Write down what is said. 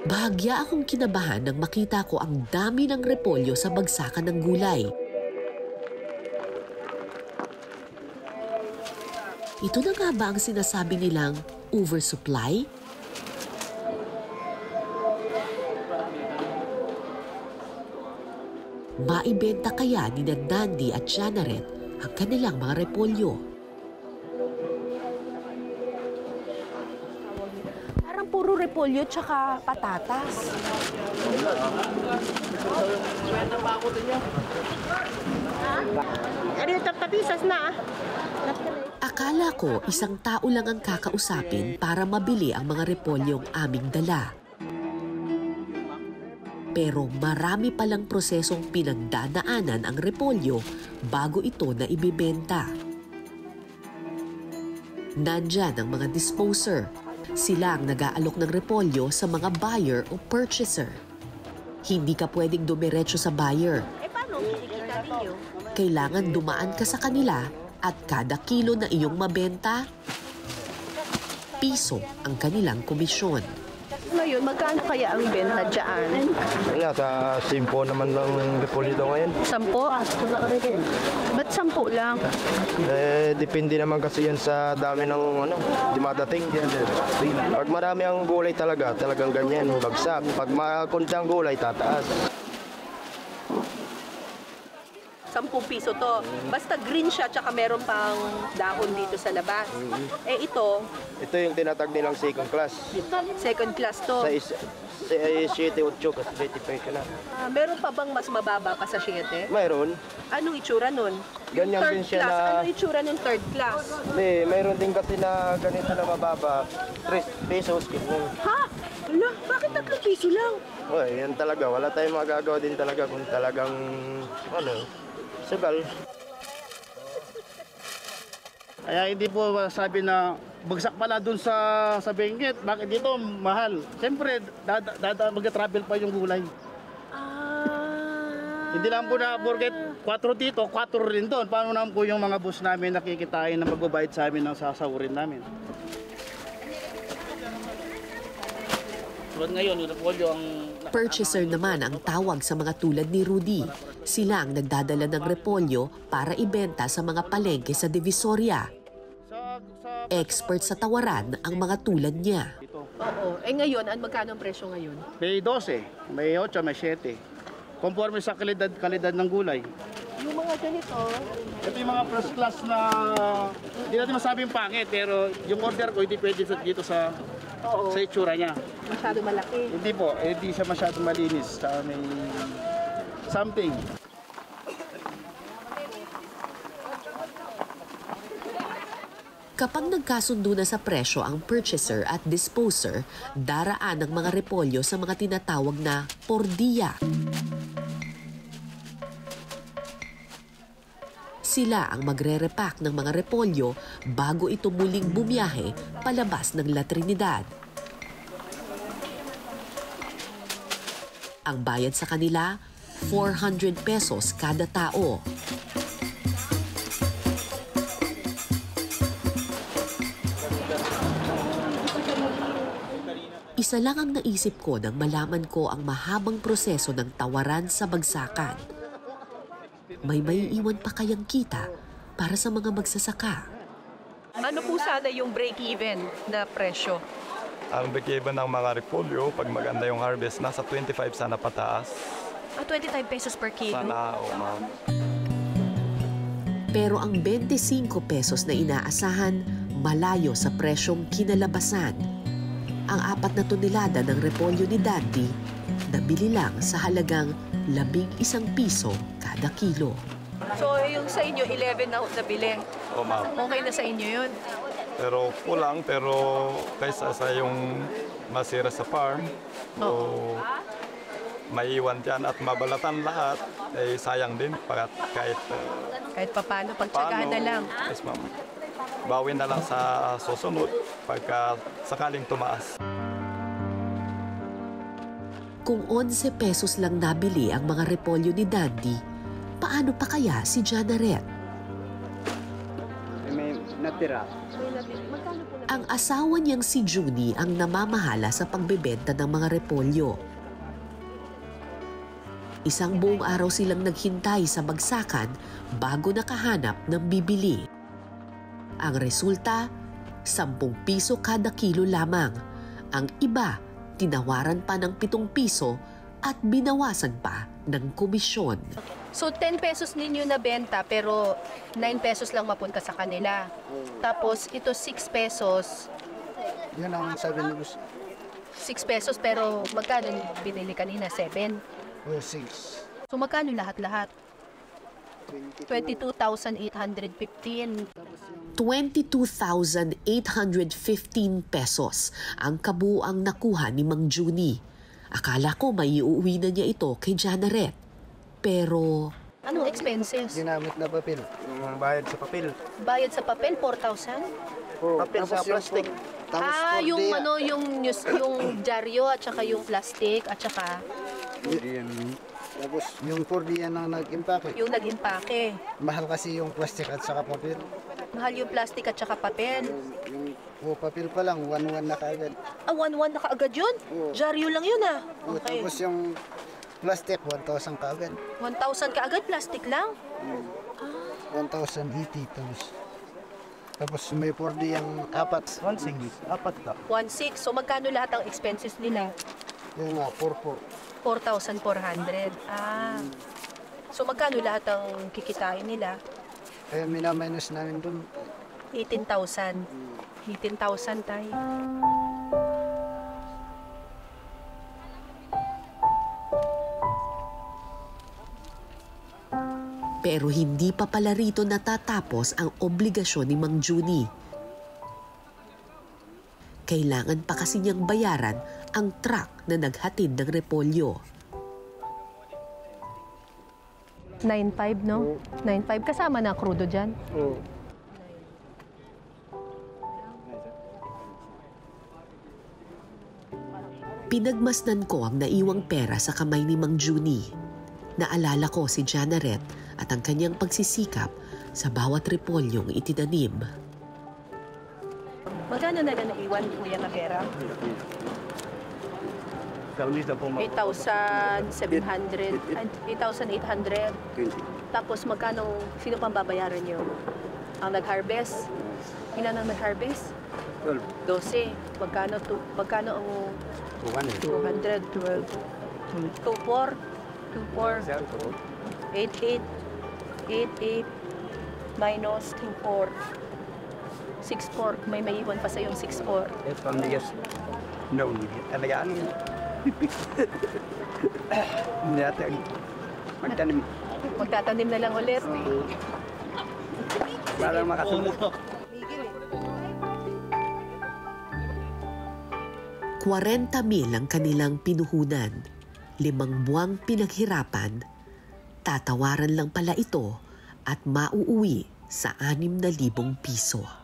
Bahagya akong kinabahan nang makita ko ang dami ng repolyo sa bagsakan ng gulay. Ito na nga ba ang sinasabi nilang oversupply? Maibenta kaya ni Dandy at Janaret ang kanilang mga repolyo? Parang puro repolyo tsaka patatas. Tapisas na. Akala ko isang tao lang ang kakausapin para mabili ang mga repolyong aming dala. Pero marami palang prosesong pinagdadaanan ang repolyo bago ito na ibibenta. Nandyan ang mga disposer. Sila ang nag-aalok ng repolyo sa mga buyer o purchaser. Hindi ka pwedeng dumiretso sa buyer. Paano kikita ninyo? Kailangan dumaan ka sa kanila at kada kilo na iyong mabenta, piso ang kanilang komisyon. Ngayon, magkano kaya ang benta dyan? Nasa 10 naman ng repolyo daw ngayon. 10? Ba't 10 lang? Depende naman kasi yan sa dami ng dumadating. Pag marami ang gulay talagang ganyan, bagsak. Pag makunti ang gulay, tataas. 10 piso to. Basta green siya, tsaka meron pang dahon dito sa labas. Ito yung tinatag nilang second class. second class to. Sa 7, 8 kasi 20 peso na. Meron pa bang mas mababa pa sa 7? Mayroon. Anong itsura nun? Ganyan Third din siya class. na... Anong itsura ng third class? Mayroon din kasi na ganito na mababa. 3 pesos. Ha? Wala, bakit 3 piso lang? Yan talaga. Wala tayong magagawa din talaga kung talagang sugal. Kaya hindi po sabi na bagsak pala dun sa Benguet. Bakit dito mahal? Siyempre, mag-travel pa yung gulay. Hindi lang po na porket 4 dito, 4 rin doon. Paano naman po yung mga bus namin nakikitain na magbabayad sa amin ng sasahurin namin? Ngayon, ang Purchaser naman ang tawag sa mga tulad ni Rudy. Sila ang nagdadala ng repolyo para ibenta sa mga palengke sa Divisoria. Expert sa tawaran ang mga tulad niya. Oo. Ngayon, magkano ang presyo ngayon? May 12, may 8, may 7. Conforme sa kalidad ng gulay. Yung mga ganito, Ito yung mga first class na hindi natin masabing pangit, pero yung order ko hindi pwede dito sa itsura niya. masyado malaki. Hindi po, hindi siya masyadong malinis. May something. Kapag nagkasundo na sa presyo ang purchaser at disposer, daraan ang mga repolyo sa mga tinatawag na pordiya. Sila ang magre-repack ng mga repolyo bago ito muling bumiyahe palabas ng La Trinidad. Ang bayad sa kanila, 400 pesos kada tao. Isa lang ang naisip ko nang malaman ko ang mahabang proseso ng tawaran sa bagsakan. May maiiwan pa kayang kita para sa mga magsasaka. Ano po sana yung break-even na presyo? Ang break-even ng mga repolyo, pag maganda yung harvest, nasa 25 sana pataas. 25 pesos per kilo? Sana, ma'am. Pero ang 25 pesos na inaasahan, malayo sa presyong kinalabasan. Ang 4 na tonelada ng repolyo ni Dandy, nabili lang sa halagang 11 piso kada kilo. So yung sa inyo, 11 na nabili? O, ma'am. Okay na sa inyo yun? Pero kulang, pero kaysa sa yung masira sa farm, so maiiwan dyan at mabalatan lahat, eh sayang din kahit papano, pagtsagaan na lang. Yes, ma'am. Bawin na lang sa susunod pagka sakaling tumaas. Kung 11 pesos lang nabili ang mga repolyo ni Dandy, paano pa kaya si Janaret? May natira. Ang asawa niyang si Junie ang namamahala sa pagbebenta ng mga repolyo. Isang buong araw silang naghintay sa bagsakan bago nakahanap ng bibili. Ang resulta, 10 piso kada kilo lamang. Ang iba, tinawaran pa ng 7 piso at binawasan pa ng komisyon. So 10 pesos ninyo na benta pero 9 pesos lang mapunta sa kanila. Tapos ito 6 pesos. Yan ang sabi ni Gus. 6 pesos pero magkano binili kanina? 7? O 6. So magkano lahat-lahat? 22,815. 22,815 pesos ang kabuuang nakuha ni Mang Junie. Akala ko may iuwi na niya ito kay Janaret. Pero Anong expenses? Ginamit na papel. Yung bayad sa papel. Bayad sa papel, 4,000? Papel sa plastic. Yung ano, yung dyaryo at saka yung plastic at saka Tapos yung 4D yan ang nag-impake. yung nag-impake. Mahal kasi yung plastic at saka papel. Mahal yung plastic at saka papel. Yung papel pa lang, 1-1 na kaagad. 1,1 na kaagad yun? Dyaryo lang yun ah. Okay. Tapos yung plastic, 1,000 kaagad. 1,000 kaagad, plastic lang? 1,080 tapos may 4D yung 4. 1,600. 1,600. So magkano lahat ang expenses nila? Yung 4,400. 4,400. So magkano lahat ang kikitain nila? Kaya minaminus namin dun. 18,000. 18,000 tayo. Pero hindi pa pala rito natatapos ang obligasyon ni Mang Junie. Kailangan pa kasi niyang bayaran ang truck na naghatid ng repolyo. 9,500, no? 9,500 kasama na krudo dyan. Pinagmasdan ko ang naiwang pera sa kamay ni Mang Junie. Naalala ko si Janaret at ang kanyang pagsisikap sa bawat repolyong itinanim. Magkano na naiwan, kuya, na pera? 8,700, 8,800. Tapos magkano, sino pang babayaran niyo? Ang nag-harvest? Ilan ang nag-harvest? 12. Magkano ang 200, 12. 24. 88. 88 minus 24. 6,400. May maiwan pa sa yung 6,400. No, alagaan. Magtanim. Magtatanim na lang ulit. Para makasunod. 40,000 ang kanilang pinuhunan. 5 buwang pinaghirapan. Tatawaran lang pala ito at mauuwi sa 6,000 piso.